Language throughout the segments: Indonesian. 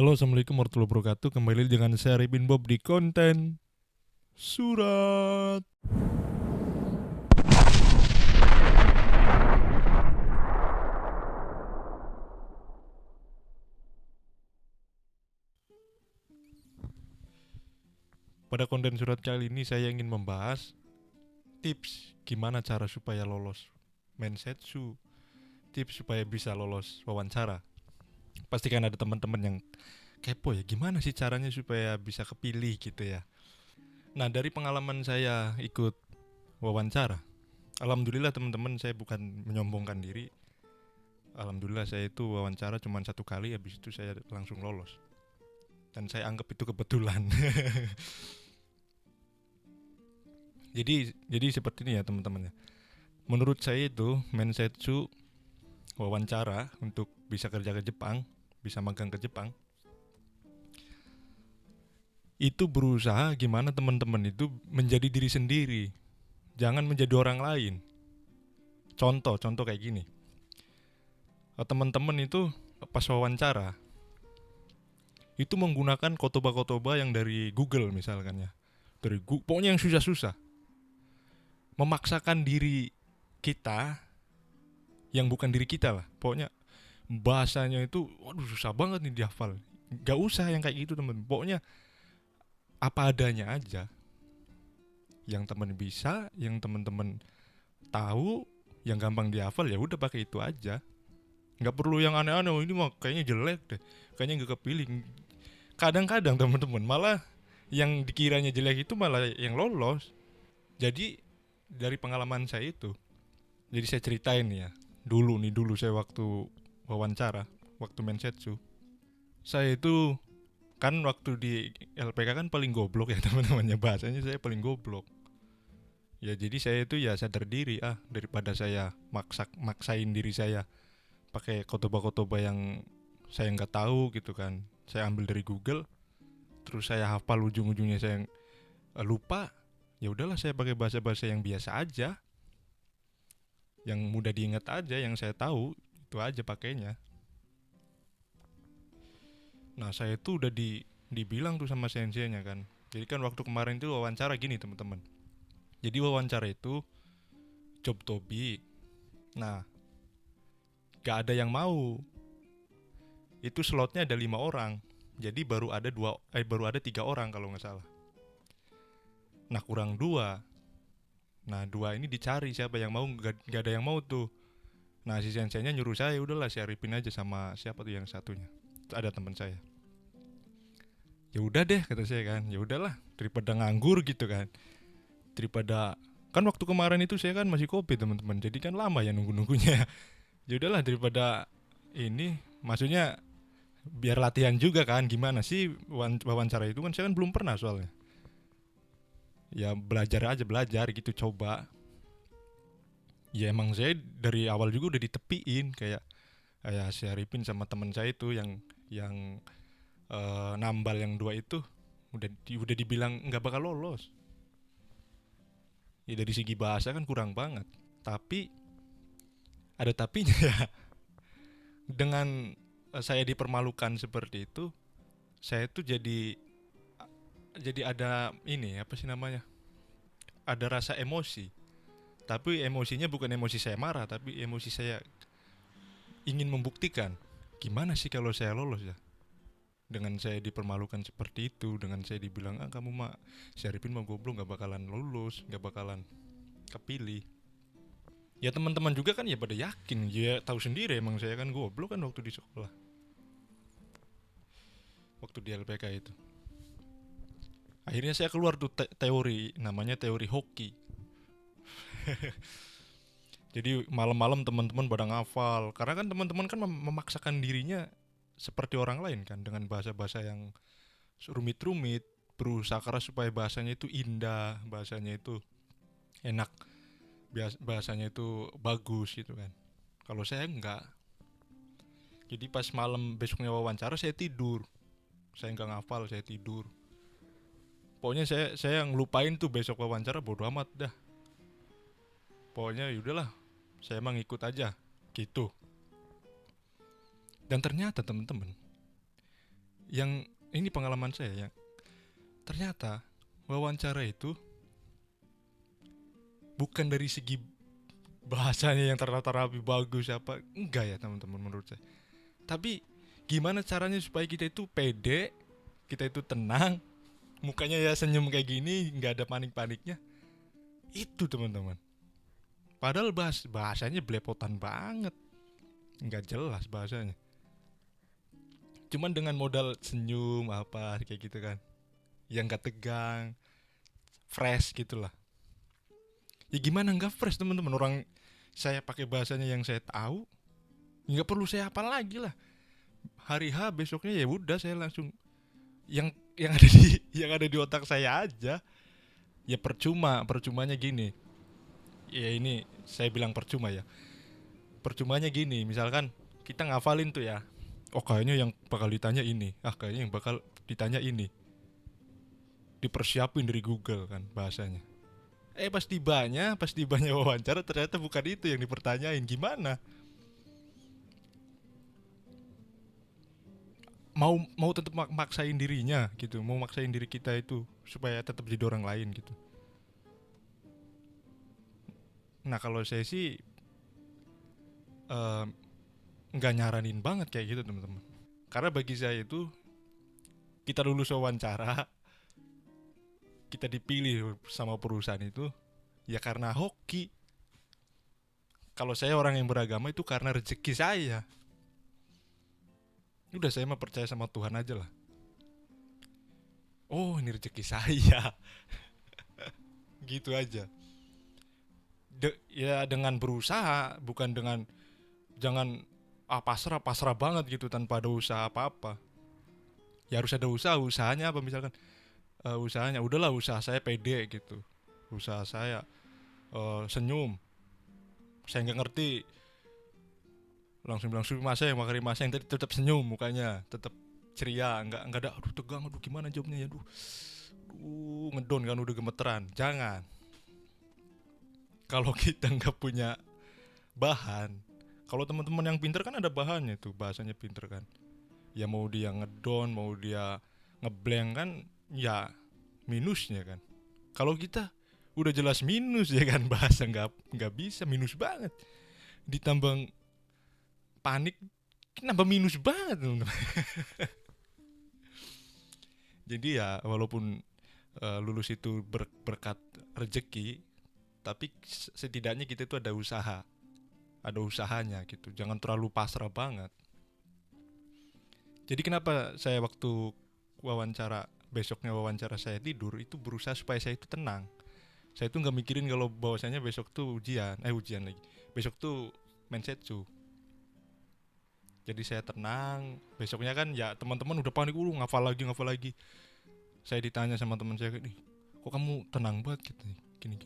Halo, assalamualaikum warahmatullahi wabarakatuh. Kembali dengan saya Ripin Bob di konten surat. Pada konten surat kali ini saya ingin membahas tips gimana cara supaya lolos Mensetsu, tips supaya bisa lolos wawancara. Pastikan ada teman-teman yang kepo ya, gimana sih caranya supaya bisa kepilih gitu ya. Nah, dari pengalaman saya ikut wawancara, alhamdulillah teman-teman, saya bukan menyombongkan diri. Alhamdulillah saya itu wawancara cuma satu kali, habis itu saya langsung lolos. Dan saya anggap itu kebetulan. jadi seperti ini ya teman-teman ya. Menurut saya itu Mensetsu wawancara untuk bisa kerja ke Jepang, bisa magang ke Jepang, itu berusaha gimana teman-teman itu menjadi diri sendiri, jangan menjadi orang lain. Contoh kayak gini. Teman-teman itu pas wawancara itu menggunakan kotoba-kotoba yang dari Google misalkan ya. Pokoknya yang susah-susah. Memaksakan diri kita yang bukan diri kita lah. Pokoknya bahasanya itu waduh susah banget nih dihafal. Gak usah yang kayak gitu temen. Pokoknya apa adanya aja. Yang temen bisa, yang temen-temen tahu, yang gampang dihafal ya udah pakai itu aja. Nggak perlu yang aneh-aneh. Oh, ini mah kayaknya jelek deh. Kayaknya nggak kepilih. Kadang-kadang temen-temen malah yang dikiranya jelek itu malah yang lolos. Jadi dari pengalaman saya itu, jadi saya ceritain ya. Dulu saya waktu wawancara, waktu Mensetsu, saya itu kan waktu di LPK kan paling goblok ya teman-temannya, bahasanya saya paling goblok. Ya jadi saya itu ya sadar diri, daripada saya maksain diri saya pakai kotoba-kotoba yang saya nggak tahu gitu kan, saya ambil dari Google, terus saya hafal ujung-ujungnya saya lupa. Ya udahlah, saya pakai bahasa-bahasa yang biasa aja, yang mudah diingat aja, yang saya tahu itu aja pakainya. Nah, saya tuh udah dibilang tuh sama senseinya kan. Jadi kan waktu kemarin itu wawancara gini teman-teman. Jadi wawancara itu job tobi. Nah, gak ada yang mau. Itu slotnya ada 5 orang. Jadi baru ada 3 orang kalau nggak salah. Nah, kurang dua. Nah, dua ini dicari siapa yang mau, gak ada yang mau tuh. Nah, si senseinya nyuruh saya udahlah saya ripin aja sama siapa tuh yang satunya. Ada teman saya. Ya udah deh kata saya kan. Ya udahlah daripada nganggur gitu kan. Daripada kan waktu kemarin itu saya kan masih kopi teman-teman, jadi kan lama ya nunggunya. Ya udahlah daripada ini, maksudnya biar latihan juga kan, gimana sih wawancara itu kan saya kan belum pernah soalnya. Ya belajar aja, belajar gitu, coba. Ya emang saya dari awal juga udah ditepiin kayak si Arifin sama teman saya itu yang nambal yang dua itu udah dibilang nggak bakal lolos. Ya dari segi bahasa kan kurang banget. Tapi ada tapinya ya. Dengan saya dipermalukan seperti itu, saya tuh jadi ada ini apa sih namanya? Ada rasa emosi. Tapi emosinya bukan emosi saya marah, tapi emosi saya ingin membuktikan gimana sih kalau saya lolos ya. Dengan saya dipermalukan seperti itu, dengan saya dibilang kamu mah si Arifin mah goblok, nggak bakalan lulus, nggak bakalan kepilih. Ya teman-teman juga kan ya pada yakin, ya tahu sendiri emang saya kan goblok kan waktu di sekolah, waktu di LPK itu. Akhirnya saya keluar tuh teori, namanya teori hoki. Jadi malam-malam teman-teman pada ngafal, karena kan teman-teman kan memaksakan dirinya seperti orang lain kan, dengan bahasa-bahasa yang rumit-rumit, berusaha keras supaya bahasanya itu indah, bahasanya itu enak, bahasanya itu bagus gitu kan. Kalau saya enggak. Jadi pas malam besoknya wawancara saya tidur, saya nggak ngafal, saya tidur. Pokoknya saya ngelupain tuh besok wawancara, bodo amat dah. Pokoknya yaudahlah, saya emang ikut aja gitu. Dan ternyata teman-teman, Yang ini pengalaman saya ya, ternyata wawancara itu bukan dari segi bahasanya yang tertata rapi bagus apa, enggak ya teman-teman menurut saya. Tapi gimana caranya supaya kita itu pede, kita itu tenang, mukanya ya senyum kayak gini, nggak ada panik-paniknya. Itu teman-teman. Padahal bahasanya belepotan banget, nggak jelas bahasanya. Cuman dengan modal senyum apa kayak gitu kan, yang nggak tegang, fresh gitulah. Ya gimana nggak fresh teman-teman, orang saya pakai bahasanya yang saya tahu, nggak perlu saya hafal lagi lah. Hari H besoknya ya udah saya langsung yang ada di yang ada di otak saya aja. Ya percumanya gini. Ya ini saya bilang percuma ya. Percumanya gini, misalkan kita ngafalin tuh ya. Oh kayaknya yang bakal ditanya ini. Ah kayaknya yang bakal ditanya ini. Dipersiapin dari Google kan bahasanya. Pas tibanya wawancara ternyata bukan itu yang dipertanyain. Gimana? Mau tetap maksain dirinya gitu, mau maksain diri kita itu supaya tetap jadi orang lain gitu. Nah kalau saya sih eh, nggak nyaranin banget kayak gitu teman-teman. Karena bagi saya itu kita lulus wawancara, kita dipilih sama perusahaan itu ya karena hoki. Kalau saya orang yang beragama itu karena rezeki saya. Udah saya mah percaya sama Tuhan aja lah. Oh ini rezeki saya, gitu aja. Ya dengan berusaha, bukan dengan jangan pasrah pasrah banget gitu tanpa ada usaha apa-apa. Ya harus ada usahanya apa misalkan usahanya udahlah usaha saya pede gitu, usaha saya senyum, saya nggak ngerti langsung bilang masa yang makari masa yang tadi tetap senyum mukanya tetap ceria, nggak ada aduh tegang aduh gimana jawabnya ya ngedon kan udah gemeteran. Jangan, kalau kita nggak punya bahan, kalau teman-teman yang pinter kan ada bahannya tuh, bahasanya pinter kan, ya mau dia ngedon mau dia ngeblank kan ya minusnya kan. Kalau kita udah jelas minus ya kan, bahasa nggak bisa, minus banget, ditambah panik nambah minus banget teman-teman. Jadi ya walaupun lulus itu berkat rezeki, tapi setidaknya kita itu ada usahanya gitu, jangan terlalu pasrah banget. Jadi kenapa saya waktu besoknya wawancara saya tidur itu berusaha supaya saya itu tenang. Saya itu nggak mikirin kalau bahwasanya besok tuh ujian lagi, besok tuh mensetsu. Jadi saya tenang. Besoknya kan ya teman-teman udah panik, ngafal lagi. Saya ditanya sama teman saya, nih, kok kamu tenang banget gitu, gini.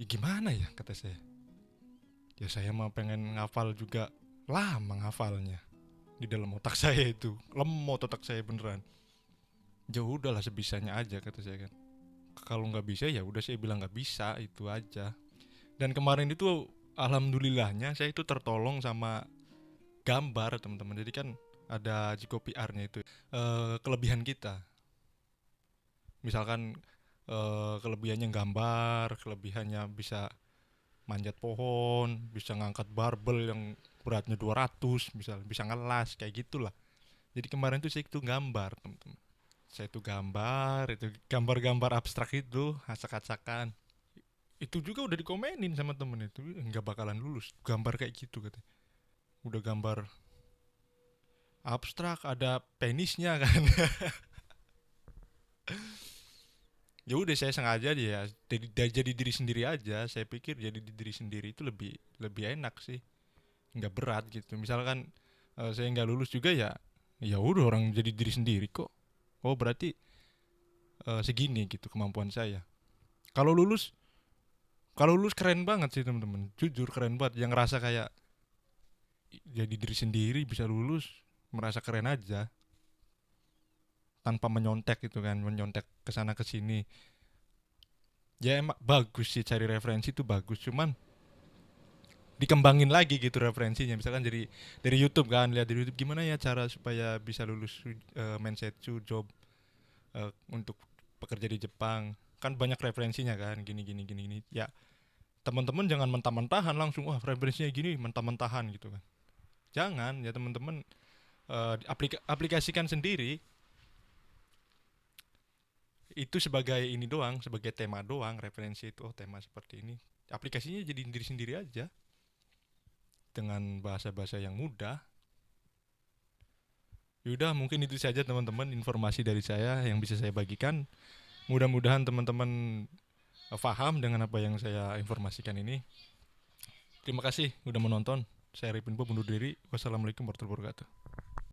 Ya gimana ya kata saya. Ya saya mah pengen ngafal juga, lama ngafalnya. Di dalam otak saya itu lemot otak saya beneran. Ya udahlah sebisanya aja kata saya kan. Kalau nggak bisa ya udah saya bilang nggak bisa, itu aja. Dan kemarin itu alhamdulillahnya saya itu tertolong sama gambar teman-teman. Jadi kan ada Jiko PR-nya itu kelebihan kita. Misalkan kelebihannya gambar, kelebihannya bisa manjat pohon, bisa ngangkat barbel yang beratnya 200, bisa ngelas kayak gitulah. Jadi kemarin tuh saya itu gambar, teman-teman. Saya itu gambar-gambar abstrak itu, acak-acakan. Itu juga udah dikomenin sama temen itu, nggak bakalan lulus gambar kayak gitu katanya. Udah gambar abstrak ada penisnya kan. Ya udah saya sengaja aja ya, jadi diri sendiri aja. Saya pikir jadi diri sendiri itu lebih lebih enak sih, nggak berat gitu. Misalkan saya nggak lulus juga ya, ya udah orang jadi diri sendiri kok. Oh berarti segini gitu kemampuan saya. Kalau lulus kalau lulus keren banget sih teman-teman, jujur keren banget. Yang ngerasa kayak jadi diri sendiri bisa lulus, merasa keren aja tanpa menyontek gitu kan, menyontek kesana kesini. Ya emang bagus sih cari referensi itu bagus, cuman dikembangin lagi gitu referensinya. Misalkan dari YouTube kan, lihat dari YouTube gimana ya cara supaya bisa lulus Mensetsu job untuk pekerja di Jepang. Kan banyak referensinya kan, gini gini gini gini. Ya, teman-teman jangan mentah-mentahan langsung wah referensinya gini mentah-mentahan gitu kan. Jangan, ya teman-teman aplikasikan sendiri itu sebagai ini doang, sebagai tema doang, referensi itu oh tema seperti ini. Aplikasinya jadi diri sendiri aja dengan bahasa-bahasa yang mudah. Yaudah mungkin itu saja teman-teman informasi dari saya yang bisa saya bagikan. Mudah-mudahan teman-teman paham dengan apa yang saya informasikan ini. Terima kasih udah menonton. Saya Arifin undur diri. Wassalamualaikum warahmatullahi wabarakatuh.